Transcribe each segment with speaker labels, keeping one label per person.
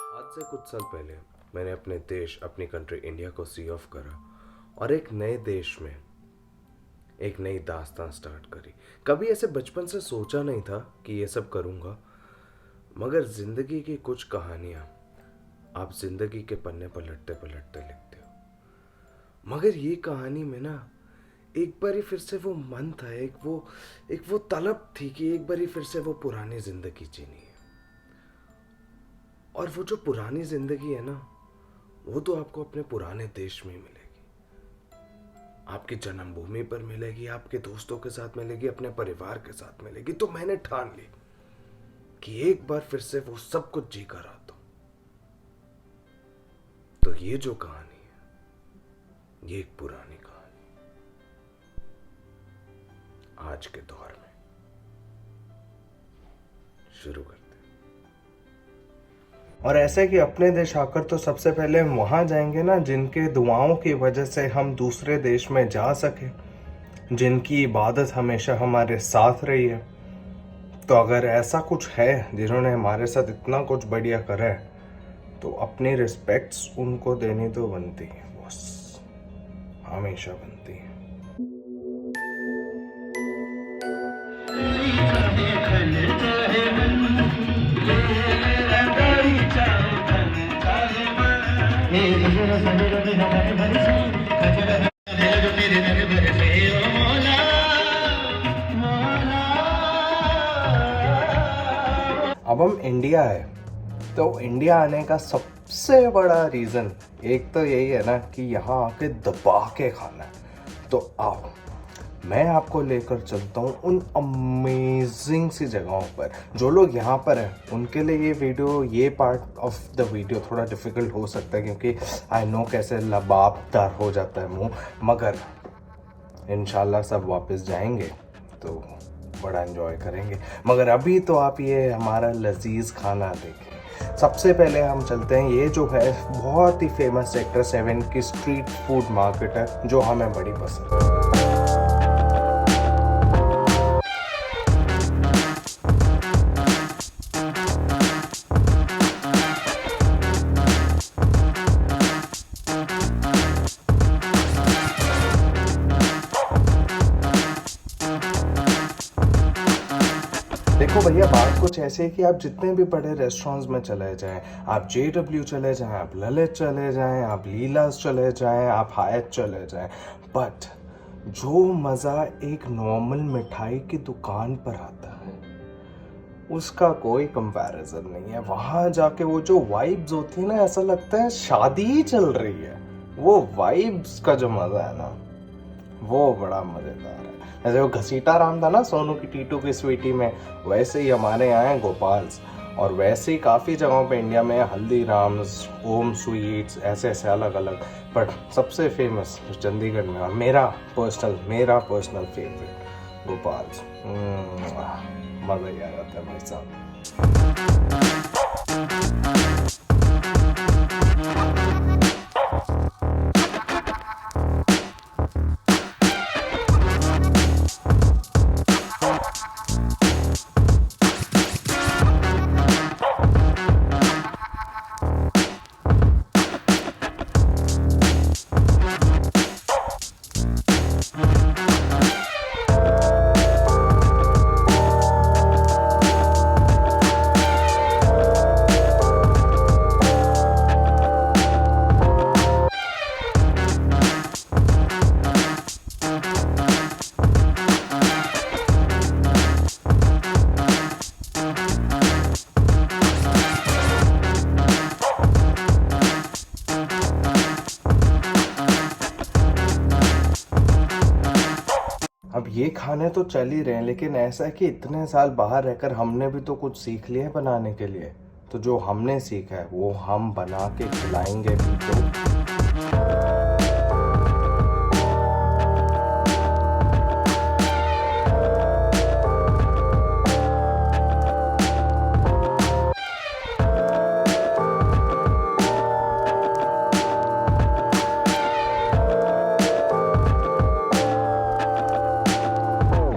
Speaker 1: आज से कुछ साल पहले मैंने अपने देश, अपनी कंट्री इंडिया को सी ऑफ करा और एक नए देश में एक नई दास्तान स्टार्ट करी। कभी ऐसे बचपन से सोचा नहीं था कि ये सब करूँगा, मगर ज़िंदगी की कुछ कहानियाँ आप ज़िंदगी के पन्ने पलटते पलटते लिखते हो। मगर ये कहानी में ना एक बारी फिर से वो मन था, एक वो तलब थी कि एक बारी फिर से वो पुरानी ज़िंदगी जीनी है। और वो जो पुरानी ज़िंदगी है ना, वो तो आपको अपने पुराने देश में ही मिलेगी, आपकी जन्मभूमि पर मिलेगी, आपके दोस्तों के साथ मिलेगी, अपने परिवार के साथ मिलेगी। तो मैंने ठान ली कि एक बार फिर से वो सब कुछ जी कर आता हूं। तो ये जो कहानी है, ये एक पुरानी कहानी आज के दौर में शुरू करते हैं। और ऐसे कि अपने देश आकर तो सबसे पहले हम वहां जाएंगे ना, जिनके दुआओं की वजह से हम दूसरे देश में जा सके, जिनकी इबादत हमेशा हमारे साथ रही है। तो अगर ऐसा कुछ है जिन्होंने हमारे साथ इतना कुछ बढ़िया करा है, तो अपनी रिस्पेक्ट्स उनको देनी तो बनती है बॉस, हमेशा बनती है। अब हम इंडिया है, तो इंडिया आने का सबसे बड़ा रीज़न एक तो यही है ना कि यहाँ आके दबा के खाना है। तो आओ, मैं आपको लेकर चलता हूँ उन अमेजिंग सी जगहों पर। जो लोग यहाँ पर हैं उनके लिए ये पार्ट ऑफ द वीडियो थोड़ा डिफ़िकल्ट हो सकता है, क्योंकि आई नो कैसे लबाबदार हो जाता है मुंह, मगर इंशाल्लाह सब वापस जाएंगे तो बड़ा एंजॉय करेंगे। मगर अभी तो आप ये हमारा लजीज खाना देखें। सबसे पहले हम चलते हैं, ये जो है बहुत ही फेमस सेक्टर 7 की स्ट्रीट फूड मार्केट है, जो हमें बड़ी पसंद है। देखो भैया, बात कुछ ऐसे है कि आप जितने भी बड़े रेस्टोरेंट्स में चले जाएं, आप JW चले जाएं, आप ललित चले जाएं, आप लीलास चले जाएं, आप हायत चले जाएं, बट जो मज़ा एक नॉर्मल मिठाई की दुकान पर आता है उसका कोई कंपैरिजन नहीं है। वहाँ जाके वो जो वाइब्स होती है ना, ऐसा लगता है शादी ही चल रही है। वो वाइब्स का जो मज़ा है ना, वो बड़ा मज़ेदार है। जैसे वो घसीटा राम था ना सोनू की टीटू की स्वीटी में, वैसे ही हमारे यहाँ है गोपाल्स। और वैसे ही काफ़ी जगहों पे इंडिया में हल्दीराम्स, ओम स्वीट्स, ऐसे ऐसे अलग अलग, बट सबसे फेमस चंडीगढ़ में, और मेरा पर्सनल फेवरेट गोपाल्स। मज़ा ही आ जाता है भाई साहब। अब ये खाने तो चल ही रहे हैं, लेकिन ऐसा है कि इतने साल बाहर रहकर हमने भी तो कुछ सीख लिया है बनाने के लिए। तो जो हमने सीखा है वो हम बना के खिलाएंगे भी तो।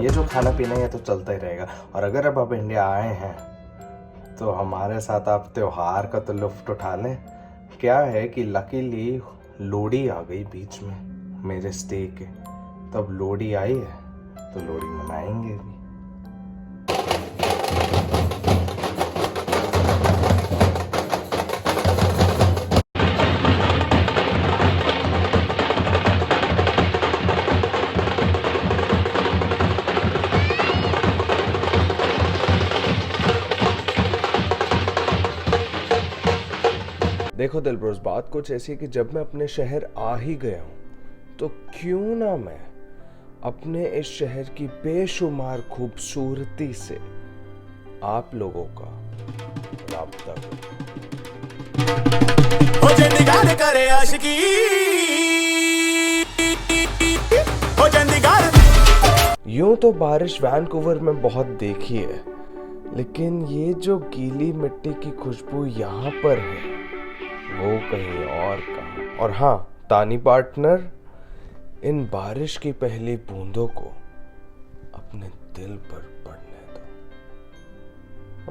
Speaker 1: ये जो खाना पीना है ये तो चलता ही रहेगा। और अगर अब आप इंडिया आए हैं तो हमारे साथ आप त्योहार का तो लुफ्त उठा लें। क्या है कि लकीली लोहड़ी आ गई बीच में मेरे स्टे के, तब लोहड़ी आई है तो लोहड़ी मनाएंगे भी। देखो दिलब्रोस, बात कुछ ऐसी है कि जब मैं अपने शहर आ ही गया हूं तो क्यों ना मैं अपने इस शहर की बेशुमार खूबसूरती से आप लोगों का राब्ता करूं।
Speaker 2: हो चंडीगढ़ करे आशिकी, हो चंडीगढ़।
Speaker 1: यूं तो बारिश वैंकूवर में बहुत देखी है, लेकिन ये जो गीली मिट्टी की खुशबू यहाँ पर है वो कहीं और कहाँ। और हाँ तानी पार्टनर, इन बारिश की पहली बूंदों को अपने दिल पर पड़ने दो।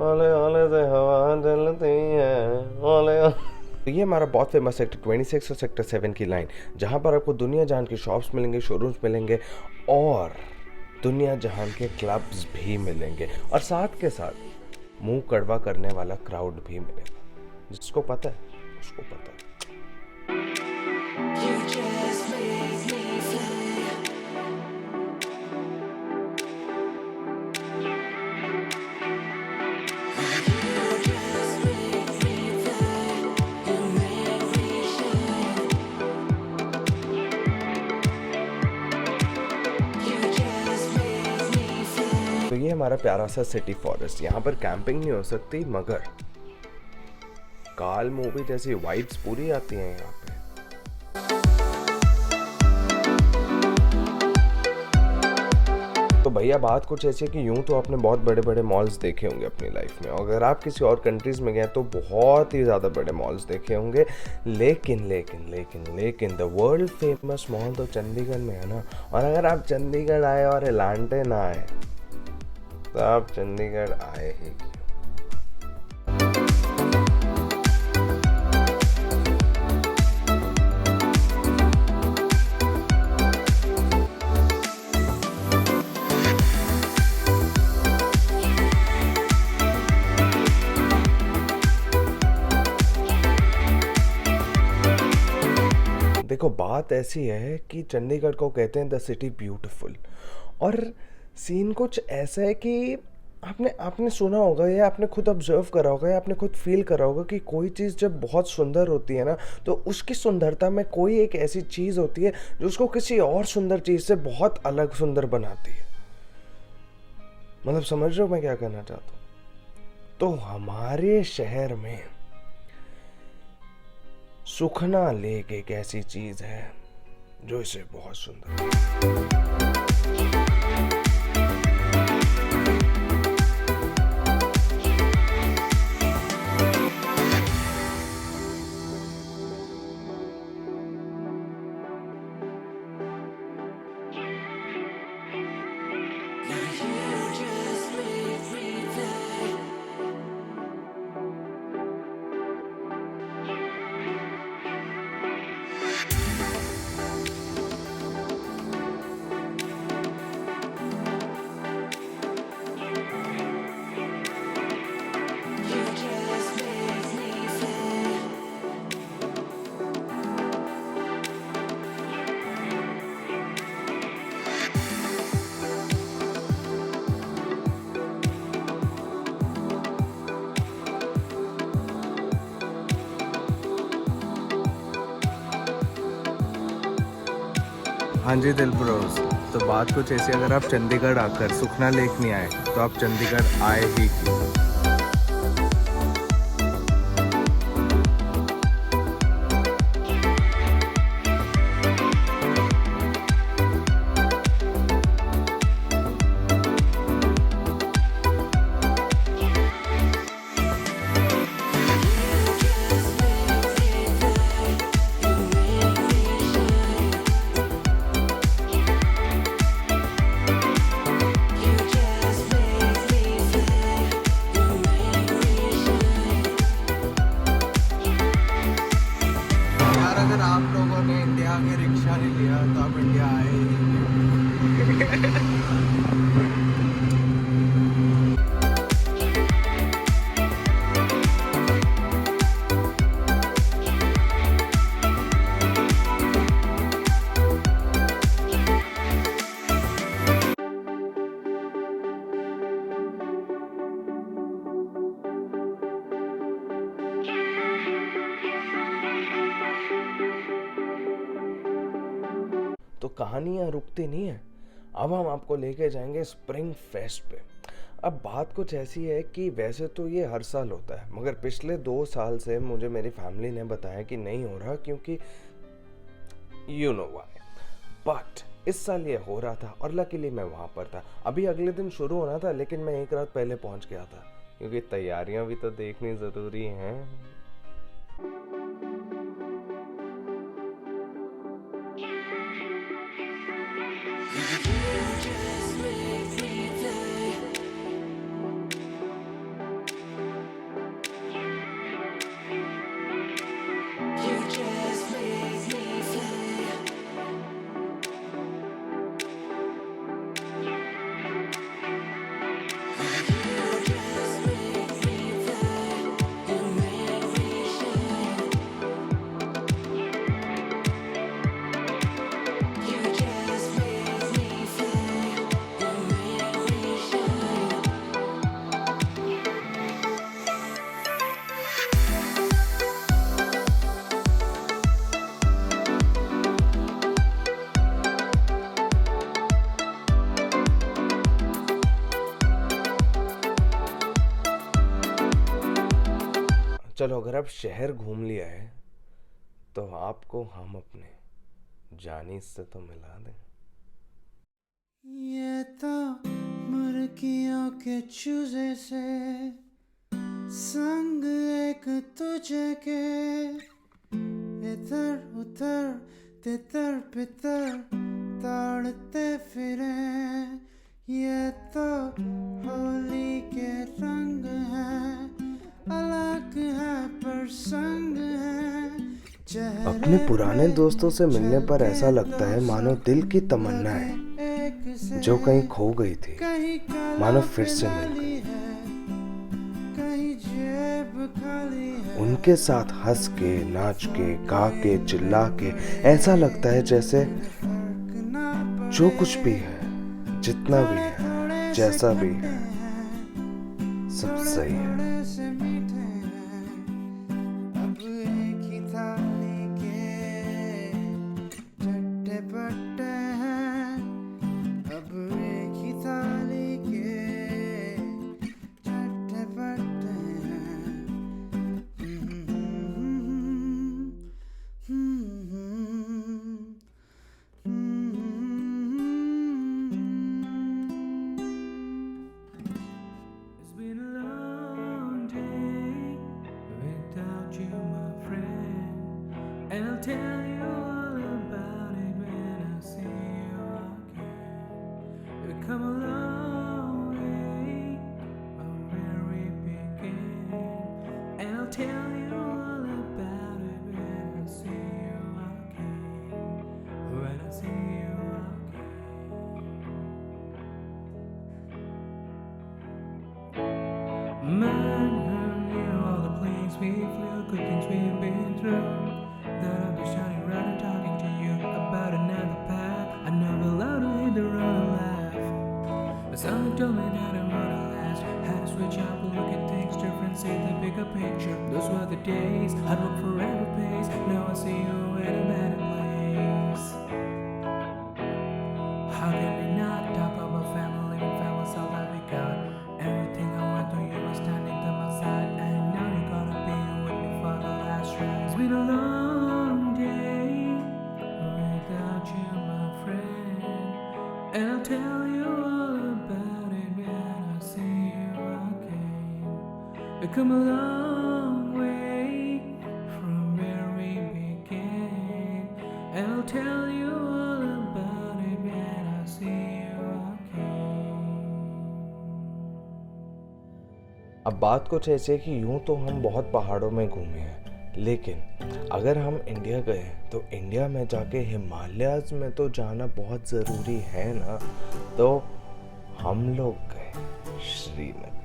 Speaker 1: ओले ओले से हवा चलती है, ओले ओले। ये हमारा बहुत फेमस सेक्टर 26 और सेक्टर 7 की लाइन, जहाँ पर आपको दुनिया जहान की शॉप्स मिलेंगे, शोरूम्स मिलेंगे और दुनिया जहान के क्लब्स भी मिलेंगे, और साथ के साथ मुंह कड़वा करने वाला क्राउड भी मिलेगा। जिसको पता है उसको पता है। तो ये हमारा प्यारा सा सिटी फॉरेस्ट, यहाँ पर कैंपिंग नहीं हो सकती मगर काल मूवी जैसी वाइब्स पूरी आती हैं यहाँ पे। तो भैया बात कुछ ऐसी है कि यूं तो आपने बहुत बड़े बड़े मॉल्स देखे होंगे अपनी लाइफ में, अगर आप किसी और कंट्रीज में गए तो बहुत ही ज़्यादा बड़े मॉल्स देखे होंगे, लेकिन लेकिन लेकिन लेकिन द वर्ल्ड फेमस मॉल तो चंडीगढ़ में है ना। और अगर आप चंडीगढ़ आए और एलांटे ना आए तो आप चंडीगढ़ आए ही क्यों। देखो बात ऐसी है कि चंडीगढ़ को कहते हैं द सिटी ब्यूटीफुल, और सीन कुछ ऐसा है कि आपने आपने सुना होगा या आपने खुद ऑब्जर्व करा होगा या आपने खुद फील करा होगा कि कोई चीज़ जब बहुत सुंदर होती है ना तो उसकी सुंदरता में कोई एक ऐसी चीज़ होती है जो उसको किसी और सुंदर चीज़ से बहुत अलग सुंदर बनाती है। मतलब समझ रहे हो मैं क्या कहना चाहता हूँ। तो हमारे शहर में सुखना लेक एक ऐसी चीज है जो इसे बहुत सुंदर। हाँ जी दिल ब्रोस, तो बात कुछ ऐसी, अगर आप चंडीगढ़ आकर सुखना लेक नहीं आए तो आप चंडीगढ़ आए ही क्यों। तो कहानियाँ रुकती नहीं है। अब हम आपको लेके जाएंगे स्प्रिंग फेस्ट पे। अब बात कुछ ऐसी है कि वैसे तो ये हर साल होता है, मगर पिछले 2 साल से मुझे मेरी फैमिली ने बताया कि नहीं हो रहा, क्योंकि यू नो व्हाई। बट इस साल ये हो रहा था और लकीली मैं वहाँ पर था। अभी अगले दिन शुरू होना था, लेकिन मैं एक रात पहले पहुँच गया था, क्योंकि तैयारियां भी तो देखनी ज़रूरी हैं। चलो, अगर आप शहर घूम लिया है तो आपको हम अपने जानी से तो मिला दें।
Speaker 3: ये तो मुर्गियों के चूजे से संग एक तुझे के इधर उधर तितर पितर दौड़ते फिरे। ये तो होली के रंग है, अलग है पर संग है।
Speaker 1: अपने पुराने दोस्तों से मिलने पर ऐसा लगता है मानो दिल की तमन्ना है जो कहीं खो गई थी, मानो फिर से मिल गई। उनके साथ हंस के, नाच के, गा के, चिल्ला के ऐसा लगता है जैसे जो कुछ भी है, जितना भी है, जैसा भी है, सब सही है।
Speaker 3: Tell you all about it when I see you again. We've come a long way from where we began, and I'll tell you all about it when I see you again. When I see you again. Man, who knew all the planes we flew, good things we've been through, that I'll be shining right and talking to you about another path. I never allowed to hit the road and laugh, but something told me that I wouldn't last. Had to switch up, look at things different, see the bigger picture. Those were the days I'd work forever pace. Now I see you in a better place. How can we not talk about family when family's all that we got? Everything I went through, you were standing to my side, and now you're gonna be with me for the last ride. It's been a long day without you, my friend, and I'll tell you all about it when I see you again. We've come a long way from where we began, and I'll tell you all about it when I see you again.
Speaker 1: अब बात कुछ ऐसे है कि यूं तो हम बहुत पहाड़ों में घूमे हैं, लेकिन अगर हम इंडिया गए तो इंडिया में जाके हिमालयाज़ में तो जाना बहुत ज़रूरी है ना। तो हम लोग गए श्रीनगर।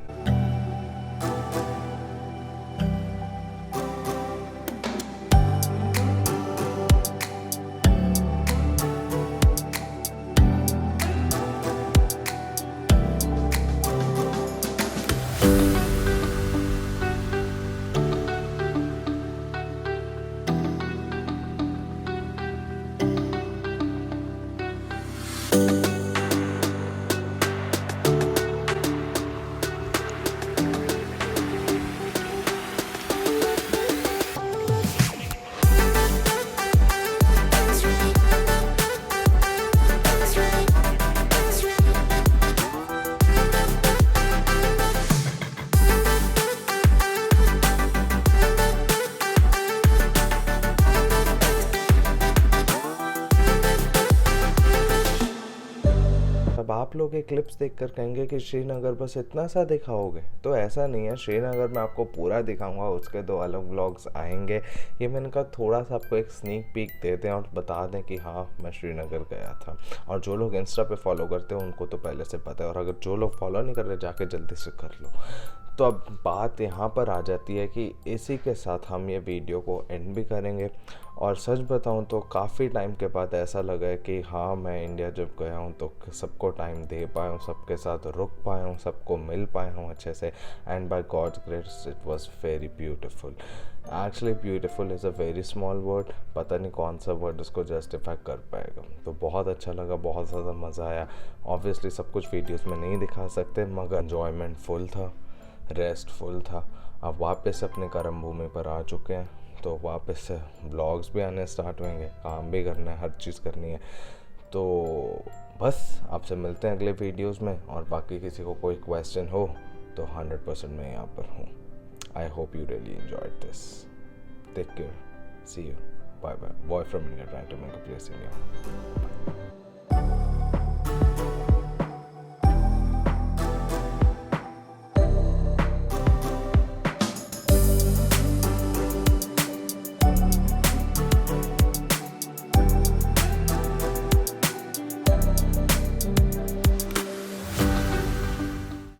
Speaker 1: आप लोग ये क्लिप्स देखकर कहेंगे कि श्रीनगर बस इतना सा दिखाओगे, तो ऐसा नहीं है। श्रीनगर में आपको पूरा दिखाऊंगा, उसके 2 अलग व्लॉग्स आएंगे। ये मैंने कहा थोड़ा सा आपको एक स्नीक पीक दे दें और बता दें कि हाँ मैं श्रीनगर गया था। और जो लोग इंस्टा पे फॉलो करते हैं उनको तो पहले से पता है, और अगर जो लोग फॉलो नहीं कर रहे जाके जल्दी से कर लो। तो अब बात यहाँ पर आ जाती है कि इसी के साथ हम ये वीडियो को एंड भी करेंगे। और सच बताऊँ तो काफ़ी टाइम के बाद ऐसा लगा है कि हाँ मैं इंडिया जब गया हूँ तो सबको टाइम दे पाया हूँ, सबके साथ रुक पाया हूँ, सबको मिल पाया हूँ अच्छे से। And by God's grace it was very beautiful. Actually beautiful is a very small word, पता नहीं कौन सा वर्ड उसको जस्टिफाई कर पाएगा। तो बहुत अच्छा लगा, बहुत ज़्यादा मज़ा आया। ऑब्वियसली सब कुछ वीडियोज़ में नहीं दिखा सकते, मगर एन्जॉयमेंट फुल था, रेस्टफुल था। अब वापस अपने कर्म भूमि पर आ चुके हैं, तो वापस से ब्लॉग्स भी आने स्टार्ट होंगे, काम भी करना है, हर चीज़ करनी है। तो बस आपसे मिलते हैं अगले वीडियोस में। और बाकी किसी को कोई क्वेश्चन हो तो 100% मैं यहाँ पर हूँ। I hope you really enjoyed this. Take care, see you, bye bye. Boy from India trying to make a place in your